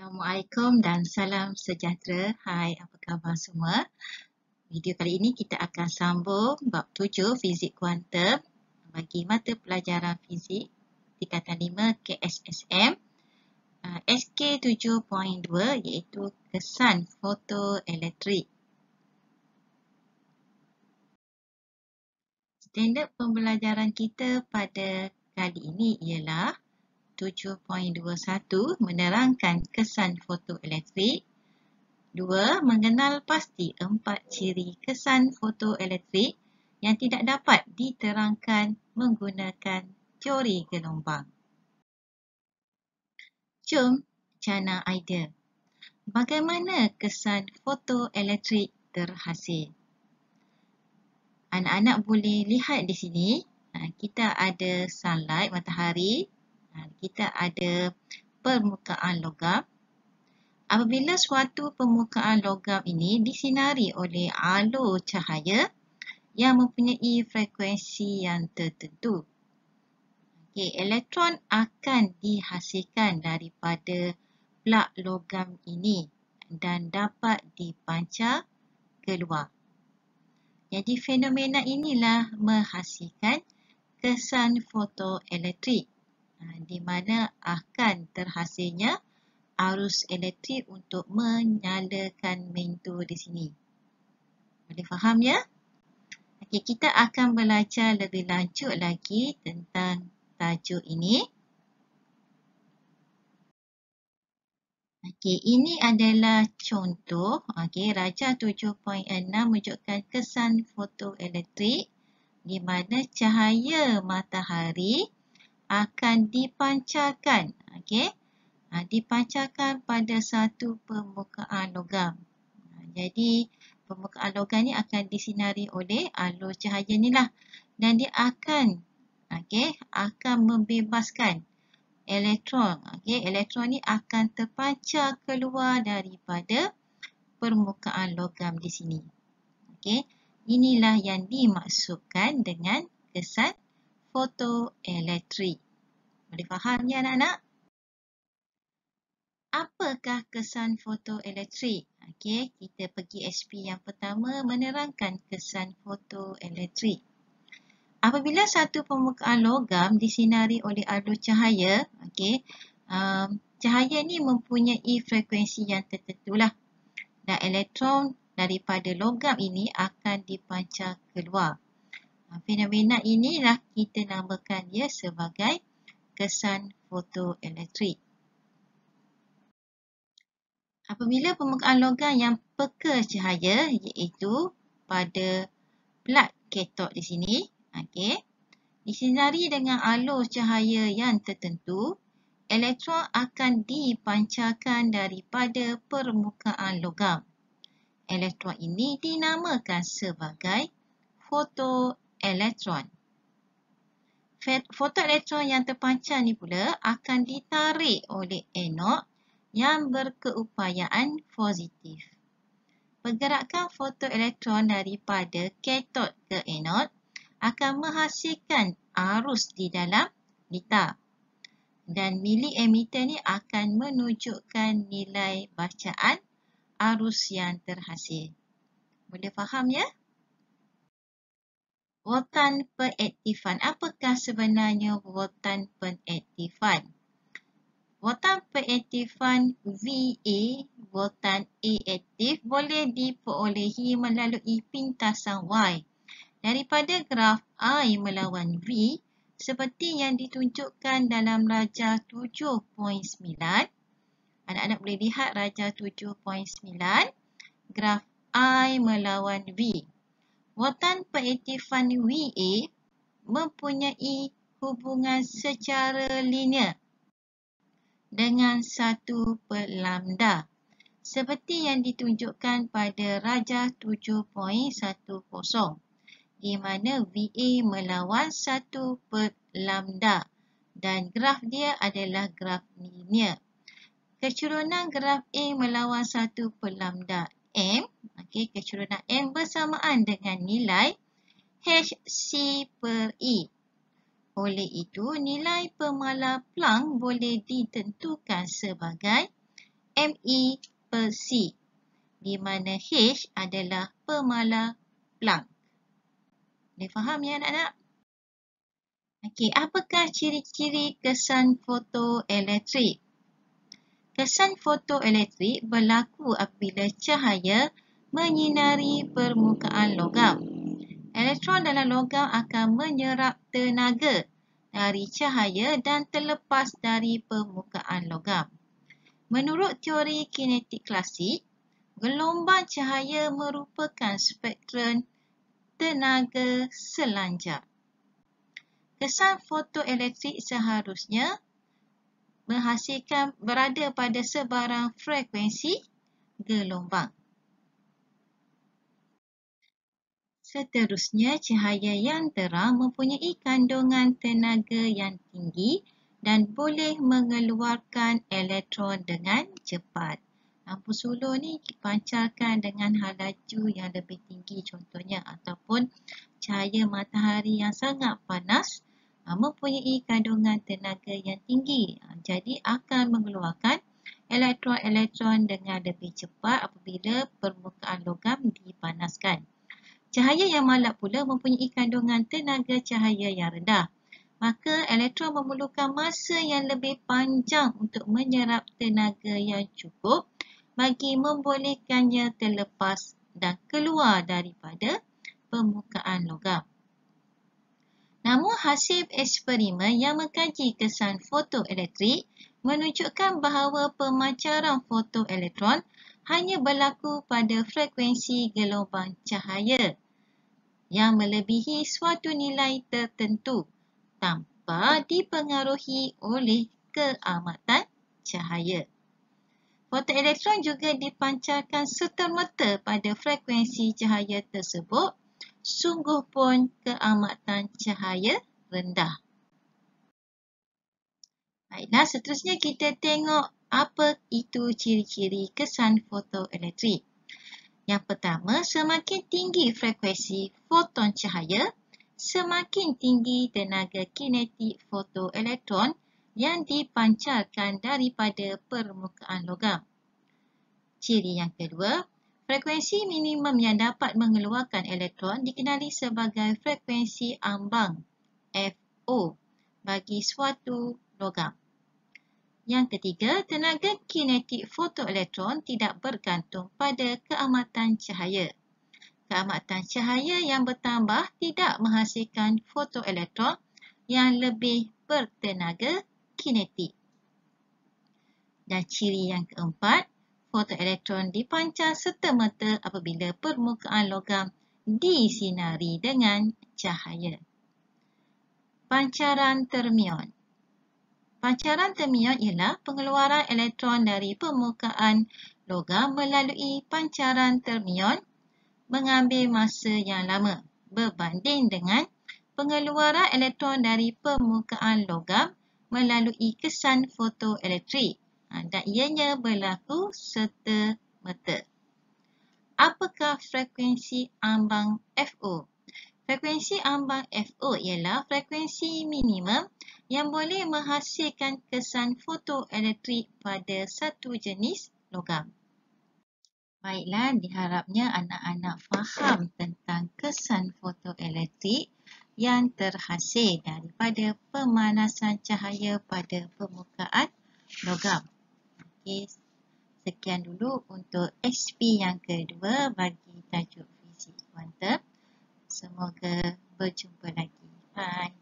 Assalamualaikum dan salam sejahtera. Hai, apa khabar semua? Video kali ini kita akan sambung bab 7 Fizik Kuantum bagi mata pelajaran Fizik tingkatan 5 KSSM SK 7.2 iaitu kesan fotoelektrik. Standard pembelajaran kita pada kali ini ialah 7.21 menerangkan kesan fotoelektrik. 2. Mengenal pasti 4 ciri kesan fotoelektrik yang tidak dapat diterangkan menggunakan teori gelombang. Jom cana idea. Bagaimana kesan fotoelektrik terhasil? Anak-anak boleh lihat di sini, kita ada sunlight, matahari, kita ada permukaan logam. Apabila suatu permukaan logam ini disinari oleh alur cahaya yang mempunyai frekuensi yang tertentu, elektron akan dihasilkan daripada plak logam ini dan dapat dipancar keluar. Jadi fenomena inilah menghasilkan kesan fotoelektrik, di mana akan terhasilnya arus elektrik untuk menyalakan main tu di sini. Boleh faham ya? Okey, kita akan belajar lebih lanjut lagi tentang tajuk ini. Okey, ini adalah contoh. Okey, Rajah 7.6 menunjukkan kesan fotoelektrik di mana cahaya matahari akan dipancarkan. Okey. Dipancarkan pada satu permukaan logam. Jadi permukaan logam ni akan disinari oleh alur cahaya ni lah, dan dia akan membebaskan elektron. Elektron ni akan terpancar keluar daripada permukaan logam di sini. Inilah yang dimaksudkan dengan kesan fotoelektrik. Boleh faham ya anak-anak? Apakah kesan fotoelektrik? Kita pergi SP yang pertama, menerangkan kesan fotoelektrik. Apabila satu permukaan logam disinari oleh alur cahaya, cahaya ni mempunyai frekuensi yang tertentu lah. Dan elektron daripada logam ini akan dipancar keluar. Fenomena inilah kita namakan dia sebagai kesan fotoelektrik. Apabila permukaan logam yang peka cahaya, iaitu pada plak katot di sini, disinari dengan alur cahaya yang tertentu, elektron akan dipancarkan daripada permukaan logam. Elektron ini dinamakan sebagai fotoelektron. Fotoelektron yang terpancar ni pula akan ditarik oleh anod yang berkeupayaan positif. Pergerakan fotoelektron daripada katot ke anod akan menghasilkan arus di dalam litar. Dan miliammeter ni akan menunjukkan nilai bacaan arus yang terhasil. Boleh faham ya? Voltan pengaktifan. Apakah sebenarnya voltan pengaktifan? Voltan pengaktifan VA, voltan A aktif, boleh diperolehi melalui pintasan Y daripada graf I melawan V seperti yang ditunjukkan dalam Rajah 7.9. Anak-anak boleh lihat Rajah 7.9, graf I melawan V. Voltan pengaktifan VA mempunyai hubungan secara linear dengan 1 per lambda seperti yang ditunjukkan pada Rajah 7.10, di mana VA melawan 1 per lambda dan graf dia adalah graf linear. Kecurunan graf A melawan 1 per lambda M, kecurunan M bersamaan dengan nilai HC per E. Oleh itu, nilai pemala Planck boleh ditentukan sebagai ME per C, di mana H adalah pemala Planck. Boleh faham ya anak-anak? Okey, apakah ciri-ciri kesan fotoelektrik? Kesan fotoelektrik berlaku apabila cahaya menyinari permukaan logam. Elektron dalam logam akan menyerap tenaga dari cahaya dan terlepas dari permukaan logam. Menurut teori kinetik klasik, gelombang cahaya merupakan spektrum tenaga selanjar. Kesan fotoelektrik seharusnya menghasilkan berada pada sebarang frekuensi gelombang. Seterusnya, cahaya yang terang mempunyai kandungan tenaga yang tinggi dan boleh mengeluarkan elektron dengan cepat. Lampu sulur ni dipancarkan dengan laju yang lebih tinggi contohnya, ataupun cahaya matahari yang sangat panas mempunyai kandungan tenaga yang tinggi. Jadi akan mengeluarkan elektron-elektron dengan lebih cepat apabila permukaan logam dipanaskan. Cahaya yang malat pula mempunyai kandungan tenaga cahaya yang rendah. Maka elektron memerlukan masa yang lebih panjang untuk menyerap tenaga yang cukup bagi membolehkannya terlepas dan keluar daripada permukaan logam. Namun hasil eksperimen yang mengkaji kesan fotoelektrik menunjukkan bahawa pemancaran fotoelektron hanya berlaku pada frekuensi gelombang cahaya yang melebihi suatu nilai tertentu tanpa dipengaruhi oleh keamatan cahaya. Fotoelektron juga dipancarkan serta-merta pada frekuensi cahaya tersebut, sungguh pun keamatan cahaya rendah. Baiklah, seterusnya kita tengok apa itu ciri-ciri kesan fotoelektrik. Yang pertama, semakin tinggi frekuensi foton cahaya, semakin tinggi tenaga kinetik fotoelektron yang dipancarkan daripada permukaan logam. Ciri yang kedua, frekuensi minimum yang dapat mengeluarkan elektron dikenali sebagai frekuensi ambang FO bagi suatu logam. Yang ketiga, tenaga kinetik fotoelektron tidak bergantung pada keamatan cahaya. Keamatan cahaya yang bertambah tidak menghasilkan fotoelektron yang lebih bertenaga kinetik. Dan ciri yang keempat, fotoelektron dipancar serta-merta apabila permukaan logam disinari dengan cahaya. Pancaran termion. Pancaran termion ialah pengeluaran elektron dari permukaan logam melalui pancaran termion mengambil masa yang lama berbanding dengan pengeluaran elektron dari permukaan logam melalui kesan fotoelektrik. Dan ianya berlaku serta-merta. Apakah frekuensi ambang FO? Frekuensi ambang FO ialah frekuensi minimum yang boleh menghasilkan kesan fotoelektrik pada satu jenis logam. Baiklah, diharapnya anak-anak faham tentang kesan fotoelektrik yang terhasil daripada pemanasan cahaya pada permukaan logam. Okey, sekian dulu untuk SP yang kedua bagi tajuk fizik kuantum. Semoga berjumpa lagi. Bye.